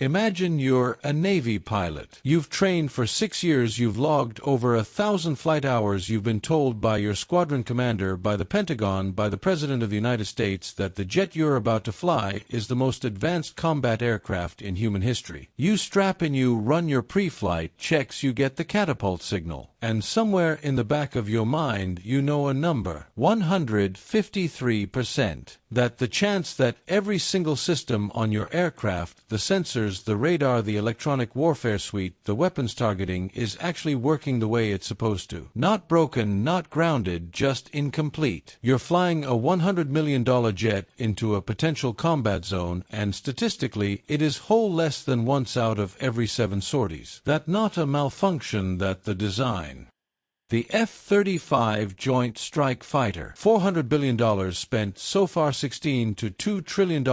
Imagine you're a Navy pilot. You've trained for 6 years, you've logged over 1,000 flight hours, you've been told by your squadron commander, by the Pentagon, by the President of the United States that the jet you're about to fly is the most advanced combat aircraft in human history. You strap in, you run your pre-flight checks, you get the catapult signal. And somewhere in the back of your mind you know a number, 153%. That the chance that every single system on your aircraft, the sensors, the radar, the electronic warfare suite, the weapons targeting, is actually working the way it's supposed to. Not broken, not grounded, just incomplete. You're flying a $100 million jet into a potential combat zone, and statistically it is whole less than once out of every 7 sorties. That not a malfunction, that the design. The F-35 Joint Strike Fighter. $400 billion spent so far, $16 to $2 trillion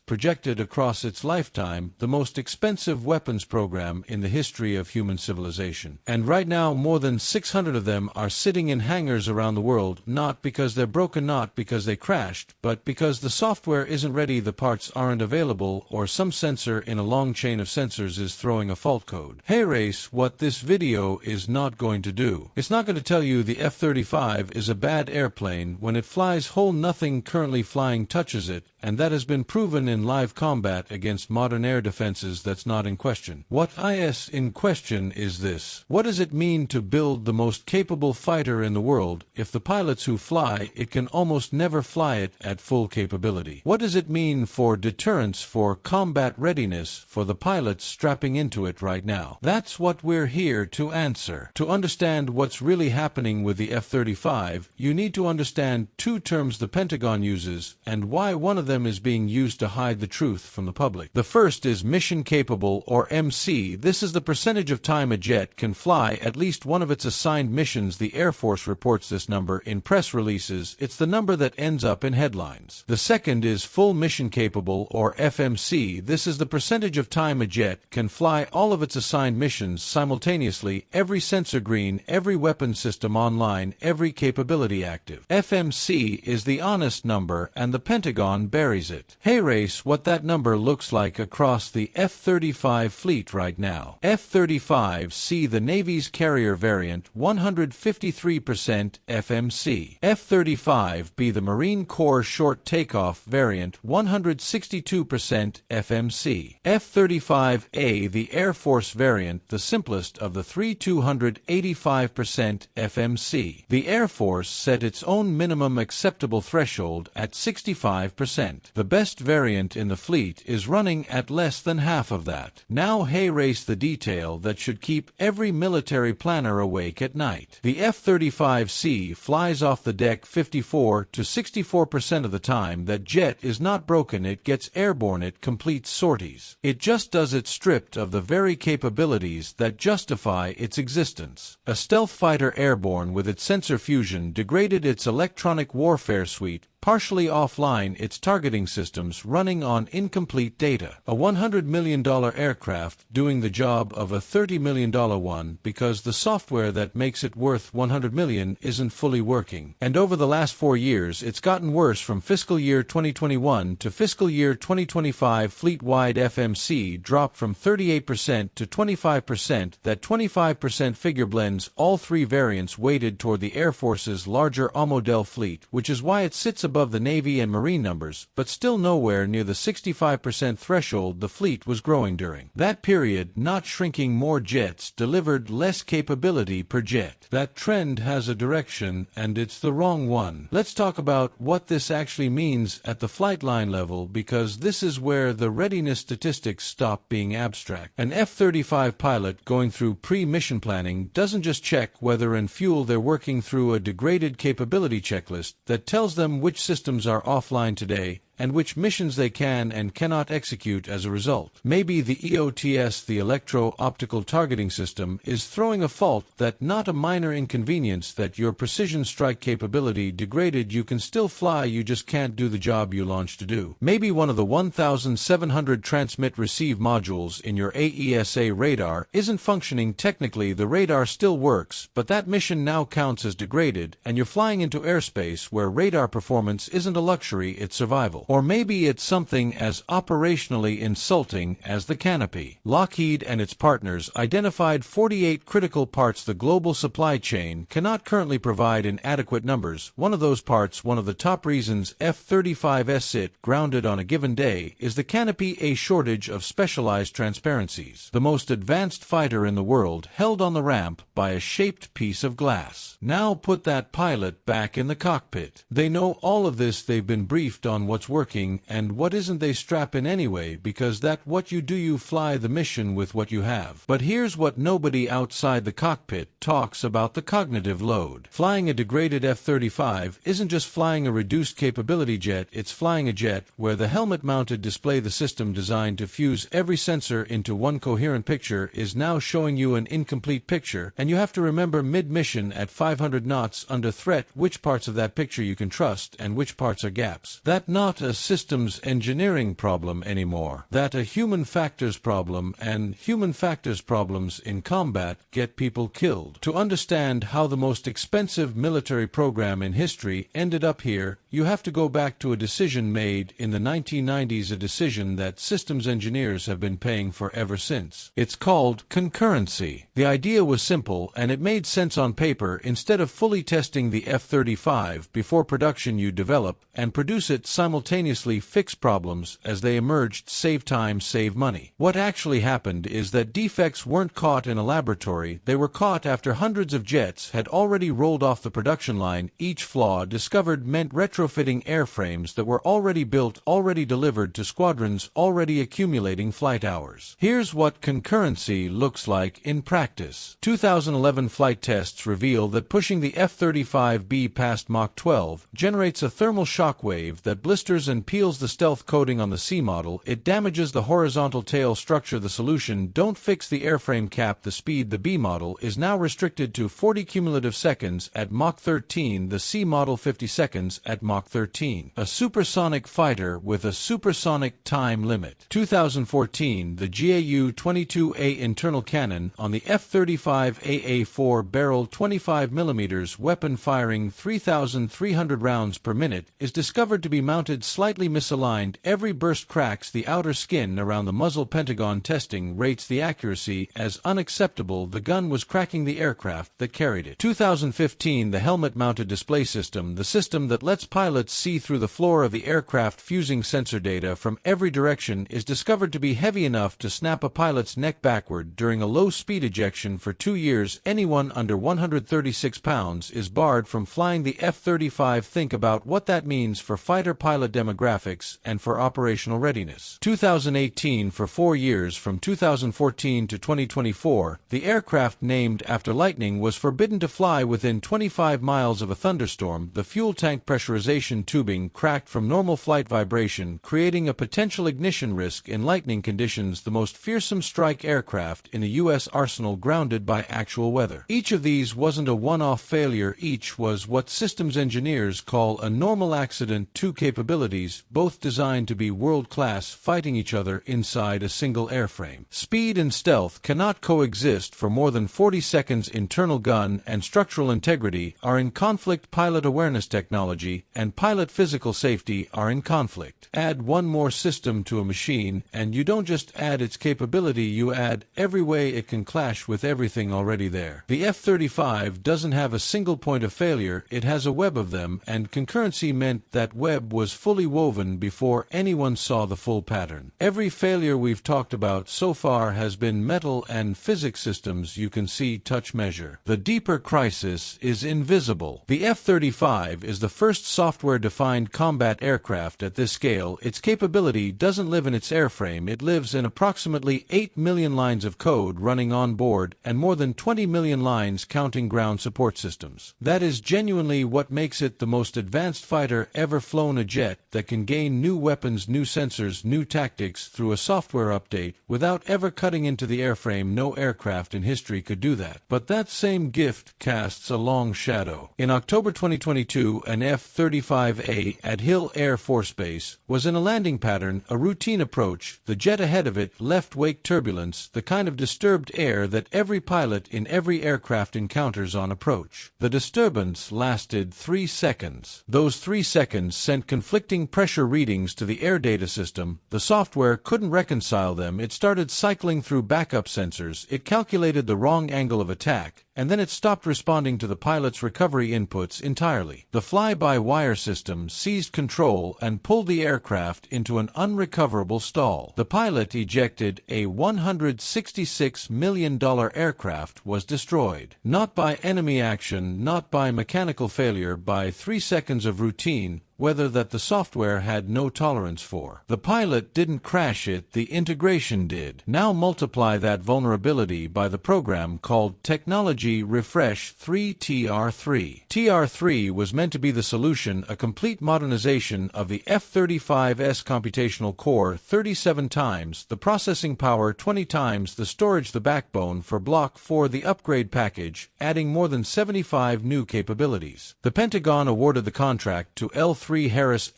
projected across its lifetime, the most expensive weapons program in the history of human civilization. And right now more than 600 of them are sitting in hangars around the world, not because they're broken, not because they crashed, but because the software isn't ready, the parts aren't available, or some sensor in a long chain of sensors is throwing a fault code. Hey race, what this video is not going to do. It's not going to tell you the F-35 is a bad airplane when it flies whole. Nothing currently flying touches it, and that has been proven in live combat against modern air defenses. That's not in question. What is in question is this: what does it mean to build the most capable fighter in the world if the pilots who fly it can almost never fly it at full capability? What does it mean for deterrence, for combat readiness, for the pilots strapping into it right now? That's what we're here to answer. To understand what's really happening with the F-35, you need to understand 2 terms the Pentagon uses and why one of them is being used to hide the truth from the public. The first is mission capable, or MC. This is the percentage of time a jet can fly at least one of its assigned missions. The Air Force reports this number in press releases. It's the number that ends up in headlines. The second is full mission capable, or FMC. This is the percentage of time a jet can fly all of its assigned missions simultaneously, every sensor green, every weapon system online, every capability active. FMC is the honest number, and the Pentagon buries it. Hey race, what that number looks like across the F-35 fleet right now. F-35C, the Navy's carrier variant, 153% FMC. F-35B, the Marine Corps short takeoff variant, 162% FMC. F-35A, the Air Force variant, the simplest of the 3, 285% FMC. The Air Force set its own minimum acceptable threshold at 65%. The best variant in the fleet is running at less than half of that. Now hey race, the detail that should keep every military planner awake at night. The F-35C flies off the deck 54 to 64% of the time. That jet is not broken, it gets airborne, it completes sorties. It just does it stripped of the very capabilities that justify its existence. A stealth fighter airborne with its sensor fusion degraded, its electronic warfare suite partially offline, its targeting systems running on incomplete data. A $100 million aircraft doing the job of a $30 million one because the software that makes it worth $100 million isn't fully working. And over the last 4 years it's gotten worse. From fiscal year 2021 to fiscal year 2025, fleet-wide FMC dropped from 38% to 25%. That 25% figure blends all 3 variants weighted toward the Air Force's larger A-model fleet, which is why it sits above the Navy and Marine numbers, but still nowhere near the 65% threshold the fleet was growing during. That period, not shrinking, more jets delivered less capability per jet. That trend has a direction, and it's the wrong one. Let's talk about what this actually means at the flight line level, because this is where the readiness statistics stop being abstract. An F-35 pilot going through pre-mission planning doesn't just check weather and fuel, they're working through a degraded capability checklist that tells them which systems are offline today and which missions they can and cannot execute as a result. Maybe the EOTS, the electro-optical targeting system, is throwing a fault. That not a minor inconvenience, that your precision strike capability degraded, you can still fly, you just can't do the job you launched to do. Maybe one of the 1,700 transmit-receive modules in your AESA radar isn't functioning technically. The radar still works, but that mission now counts as degraded, and you're flying into airspace where radar performance isn't a luxury, it's survival. Or maybe it's something as operationally insulting as the canopy. Lockheed and its partners identified 48 critical parts the global supply chain cannot currently provide in adequate numbers. One of those parts, one of the top reasons F-35s sit grounded on a given day, is the canopy, a shortage of specialized transparencies. The most advanced fighter in the world held on the ramp by a shaped piece of glass. Now put that pilot back in the cockpit. They know all of this, they've been briefed on what's working and what isn't. They strap in anyway, because that what you do, you fly the mission with what you have. But here's what nobody outside the cockpit talks about: the cognitive load. Flying a degraded F-35 isn't just flying a reduced capability jet, it's flying a jet where the helmet-mounted display, the system designed to fuse every sensor into one coherent picture, is now showing you an incomplete picture, and you have to remember mid-mission at 500 knots under threat which parts of that picture you can trust and which parts are gaps. That's not a systems engineering problem anymore. That's a human factors problem, and human factors problems in combat get people killed. To understand how the most expensive military program in history ended up here, you have to go back to a decision made in the 1990s, a decision that systems engineers have been paying for ever since. It's called concurrency. The idea was simple and it made sense on paper. Instead of fully testing the F-35 before production, you develop and produce it simultaneously, fix problems as they emerged, save time, save money. What actually happened is that defects weren't caught in a laboratory, they were caught after hundreds of jets had already rolled off the production line. Each flaw discovered meant retrofitting airframes that were already built, already delivered to squadrons, already accumulating flight hours. Here's what concurrency looks like in practice. 2011 flight tests reveal that pushing the F-35B past Mach 12 generates a thermal shock wave that blisters and peels the stealth coating on the C model. It damages the horizontal tail structure. The solution: don't fix the airframe cap. The speed, the B model, is now restricted to 40 cumulative seconds at Mach 13, the C model 50 seconds at Mach 13. A supersonic fighter with a supersonic time limit. 2014, the GAU-22A internal cannon on the F-35 AA-4 barrel 25mm weapon firing 3,300 rounds per minute is discovered to be mounted slightly misaligned. Every burst cracks the outer skin around the muzzle. Pentagon testing rates the accuracy as unacceptable. The gun was cracking the aircraft that carried it. 2015, the helmet-mounted display system, the system that lets pilots see through the floor of the aircraft fusing sensor data from every direction, is discovered to be heavy enough to snap a pilot's neck backward during a low-speed ejection. For 2 years, anyone under 136 pounds is barred from flying the F-35. Think about what that means for fighter pilot demographics and for operational readiness. 2018, for 4 years from 2014 to 2024, the aircraft named after lightning was forbidden to fly within 25 miles of a thunderstorm. The fuel tank pressurization tubing cracked from normal flight vibration, creating a potential ignition risk in lightning conditions. The most fearsome strike aircraft in a U.S. arsenal grounded by actual weather. Each of these wasn't a one-off failure, each was what systems engineers call a normal accident. Two capabilities, both designed to be world-class, fighting each other inside a single airframe. Speed and stealth cannot coexist for more than 40 seconds. Internal gun and structural integrity are in conflict. Pilot awareness technology and pilot physical safety are in conflict. Add one more system to a machine, and you don't just add its capability, you add every way it can clash with everything already there. The F-35 doesn't have a single point of failure, it has a web of them, and concurrency meant that web was fully woven before anyone saw the full pattern. Every failure we've talked about so far has been metal and physics systems you can see, touch, measure. The deeper crisis is invisible. The F-35 is the first software-defined combat aircraft at this scale. Its capability doesn't live in its airframe, it lives in approximately 8 million lines of code running on board and more than 20 million lines counting ground support systems. That is genuinely what makes it the most advanced fighter ever flown, a jet that can gain new weapons, new sensors, new tactics through a software update without ever cutting into the airframe. No aircraft in history could do that. But that same gift casts a long shadow. In October 2022, an F-35A at Hill Air Force Base was in a landing pattern, a routine approach. The jet ahead of it left wake turbulence, the kind of disturbed air that every pilot in every aircraft encounters on approach. The disturbance lasted 3 seconds. Those 3 seconds sent conflicting connecting pressure readings to the air data system. The software couldn't reconcile them. It started cycling through backup sensors. It calculated the wrong angle of attack, and then it stopped responding to the pilot's recovery inputs entirely. The fly-by-wire system seized control and pulled the aircraft into an unrecoverable stall. The pilot ejected. A $166 million aircraft was destroyed. Not by enemy action, not by mechanical failure, by 3 seconds of routine weather that the software had no tolerance for. The pilot didn't crash it, the integration did. Now multiply that vulnerability by the program called Technology Refresh 3 TR3. TR3 was meant to be the solution, a complete modernization of the F-35's computational core, 37 times the processing power, 20 times the storage, the backbone for Block 4, the upgrade package, adding more than 75 new capabilities. The Pentagon awarded the contract to L3 Harris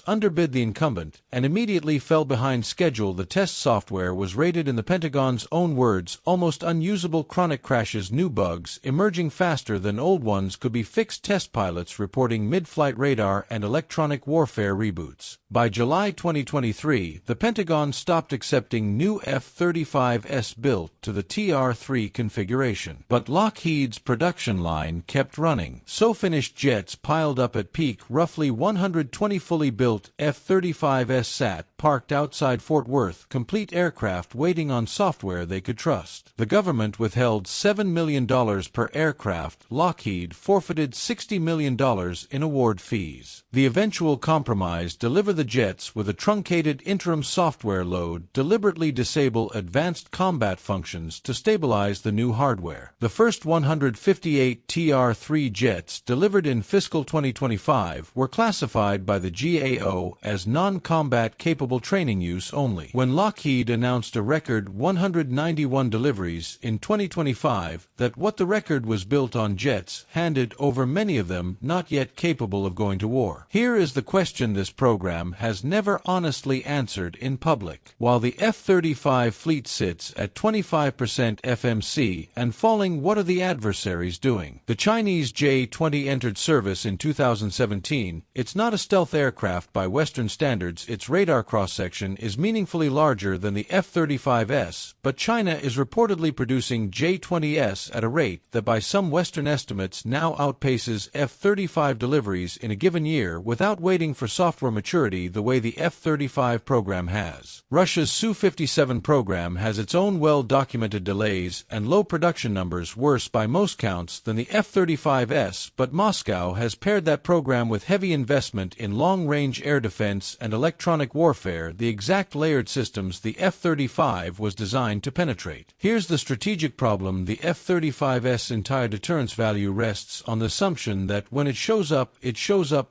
underbid the incumbent and immediately fell behind schedule. The test software was rated, in the Pentagon's own words, almost unusable. Chronic crashes, new bugs emerging faster than old ones could be fixed. Test pilots reporting mid-flight radar and electronic warfare reboots. By July 2023, the Pentagon stopped accepting new F-35s built to the TR-3 configuration. But Lockheed's production line kept running. So finished jets piled up at peak. Roughly 120 fully built F-35s sat parked outside Fort Worth, complete aircraft waiting on software they could trust. The government withheld $7 million per aircraft. Lockheed forfeited $60 million in award fees. The eventual compromise: deliver the jets with a truncated interim software load, deliberately disable advanced combat functions to stabilize the new hardware. The first 158 TR-3 jets delivered in fiscal 2025 were classified by the GAO as non-combat capable training use only. When Lockheed announced a record 191 deliveries in 2025, that what the record was built on jets handed over, many of them not yet capable of going to war. Here is the question this program has never honestly answered in public. While the F-35 fleet sits at 25% FMC and falling, what are the adversaries doing? The Chinese J-20 entered service in 2017. It's not a stealth aircraft by Western standards. Its radar cross-section is meaningfully larger than the F-35s, but China is reportedly producing J-20s at a rate that by some Western estimates now outpaces F-35 deliveries in a given year without waiting for software maturity the way the F-35 program has. Russia's Su-57 program has its own well-documented delays and low production numbers, worse by most counts than the F-35s, but Moscow has paired that program with heavy investment in long-range air defense and electronic warfare, the exact layered systems the F-35 was designed to penetrate. Here's the strategic problem: the F-35's entire deterrence value rests on the assumption that when it shows up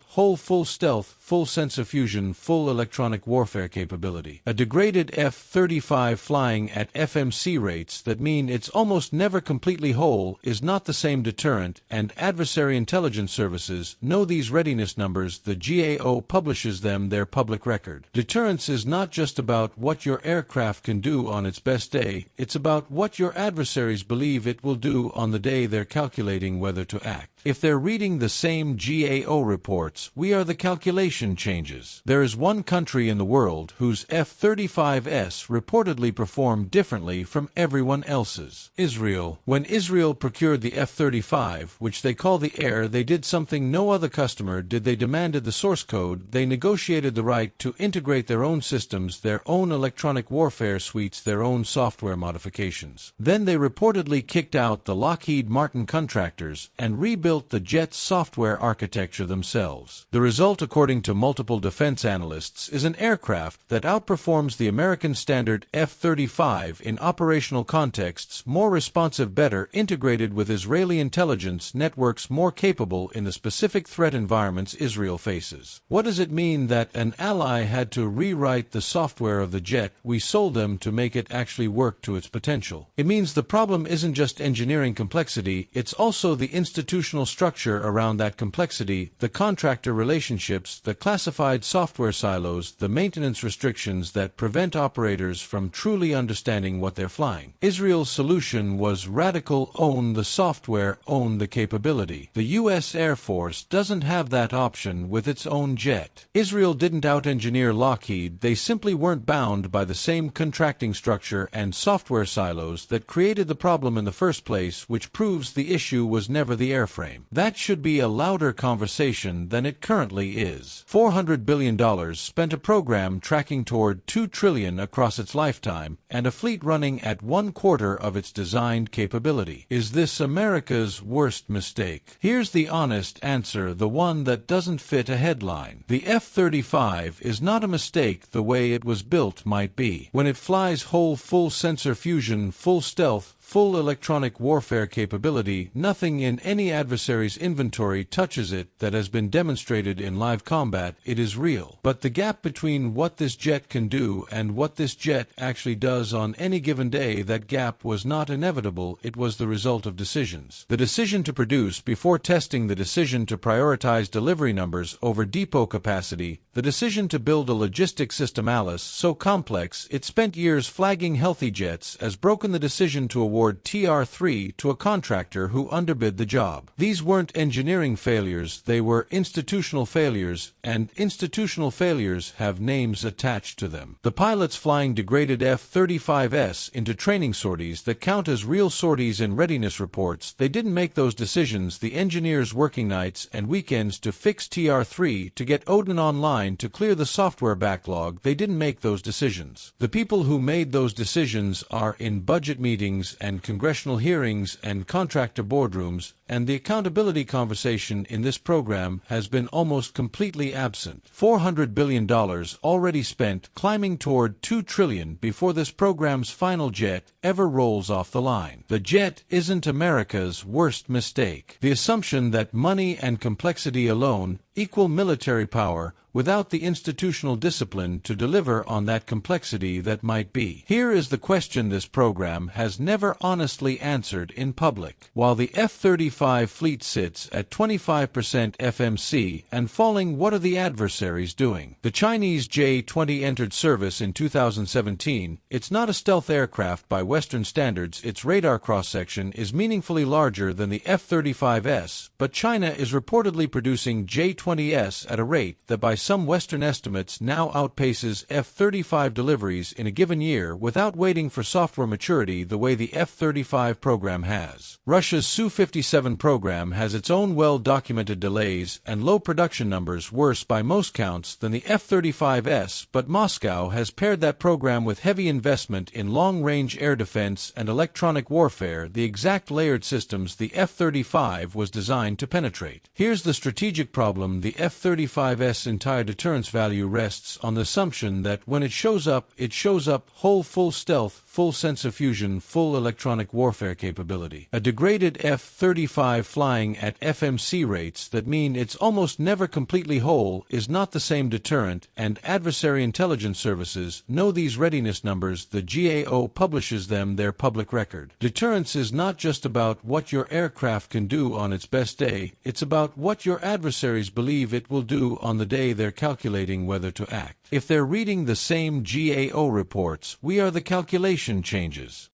whole, full stealth, full sensor fusion, full electronic warfare capability. A degraded F-35 flying at FMC rates that mean it's almost never completely whole is not the same deterrent, and adversary intelligence services know these readiness numbers. The GAO publishes them, their public record. Deterrence is not just about what your aircraft can do on its best day, it's about what your adversaries believe it will do on the day they're calculating whether to act. If they're reading the same GAO reports, we are the calculation changes. There is one country in the world whose F-35s reportedly perform differently from everyone else's: Israel. When Israel procured the F-35, which they call the Air, they did something no other customer did. They demanded the source code. They negotiated the right to integrate their own systems, their own electronic warfare suites, their own software modifications. Then they reportedly kicked out the Lockheed Martin contractors and rebuilt the jet's software architecture themselves. The result, according to multiple defense analysts, is an aircraft that outperforms the American standard F-35 in operational contexts, more responsive, better integrated with Israeli intelligence networks, more capable in the specific threat environments Israel faces. What does it mean that an ally had to rewrite the software of the jet we sold them to make it actually work to its potential? It means the problem isn't just just engineering complexity, it's also the institutional structure around that complexity, the contractor relationships, the classified software silos, the maintenance restrictions that prevent operators from truly understanding what they're flying. Israel's solution was radical: own the software, own the capability. The U.S. Air Force doesn't have that option with its own jet. Israel didn't out-engineer Lockheed, they simply weren't bound by the same contracting structure and software silos that created the problem in the first place, which proves the issue was never the airframe. That should be a louder conversation than it currently is. $400 billion spent, a program tracking toward $2 trillion across its lifetime, and a fleet running at 1/4 of its designed capability. Is this America's worst mistake? Here's the honest answer, the one that doesn't fit a headline. The F-35 is not a mistake the way it was built might be. When it flies whole, full sensor fusion, full stealth, full electronic warfare capability, nothing in any adversary's inventory touches it that has been demonstrated in live combat. It is real. But the gap between what this jet can do and what this jet actually does on any given day, that gap was not inevitable, it was the result of decisions. The decision to produce before testing, the decision to prioritize delivery numbers over depot capacity, the decision to build a logistics system so complex it spent years flagging healthy jets, as broken the decision to award TR-3 to a contractor who underbid the job. These weren't engineering failures, they were institutional failures, and institutional failures have names attached to them. The pilots flying degraded F-35s into training sorties that count as real sorties in readiness reports, they didn't make those decisions. The engineers working nights and weekends to fix TR-3, to get Odin online, to clear the software backlog, they didn't make those decisions. The people who made those decisions are in budget meetings and congressional hearings and contractor boardrooms, and the accountability conversation in this program has been almost completely absent. $400 billion already spent, climbing toward $2 trillion before this program's final jet ever rolls off the line. The jet isn't America's worst mistake. The assumption that money and complexity alone equal military power without the institutional discipline to deliver on that complexity that might be. Here is the question this program has never honestly answered in public. While the F-35 fleet sits at 25% FMC and falling, what are the adversaries doing? The Chinese J-20 entered service in 2017. It's not a stealth aircraft by Western standards. Its radar cross-section is meaningfully larger than the F-35s, but China is reportedly producing J-20s at a rate that by some Western estimates now outpaces F-35 deliveries in a given year without waiting for software maturity the way the F-35 program has. Russia's Su-57 program has its own well-documented delays and low production numbers, worse by most counts than the F-35s, but Moscow has paired that program with heavy investment in long-range air defense and electronic warfare, the exact layered systems the F-35 was designed to penetrate. Here's the strategic problem: the F-35's entire deterrence value rests on the assumption that when it shows up whole, full stealth, full sensor fusion, full electronic warfare capability. A degraded F-35 flying at FMC rates that mean it's almost never completely whole is not the same deterrent, and adversary intelligence services know these readiness numbers. The GAO publishes them, their public record. Deterrence is not just about what your aircraft can do on its best day, it's about what your adversaries believe it will do on the day they're calculating whether to act. If they're reading the same GAO reports, we are the calculation changes.